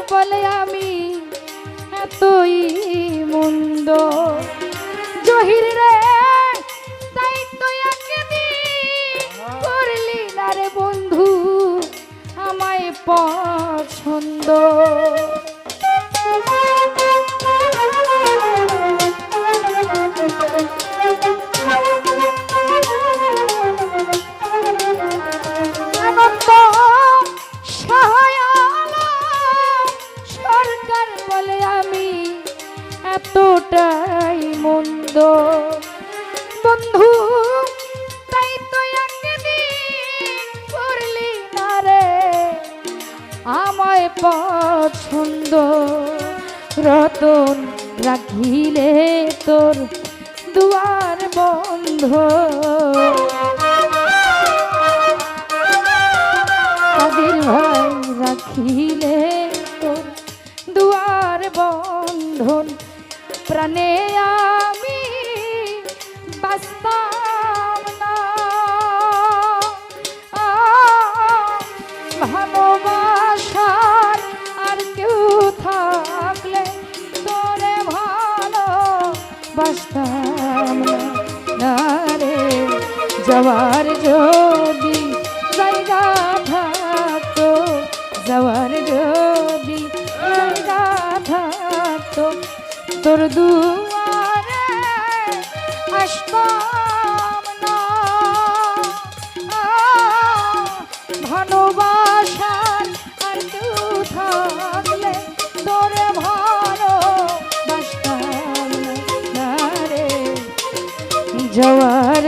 বলে আমি এতই মন্দ জহির রে তাই তো একদিন করলি না রে বন্ধু আমায় পছন্দ এতটাই মন্দ বন্ধু তাই তো একদিন করলি না রে আমায় পছন্দ রতন রাখিলে তোর দুয়ার বন্ধ কাদের ভাই রাখিলে তোর দুয়ার বন্ধন প্রাণে আমি বাঁচতাম না ভালোবাসার আর কেউ থাকলে তোরে ভালো বাঁচতাম না রে যাওয়ার যদি জায়গা থাকতো যাওয়ার যদি জায়গা থাকতো তোর দুয়ারে আসতাম না ভালোবাসার আর কেউ থাকলে তোরে ভালো বাসতাম না রে যাওয়ার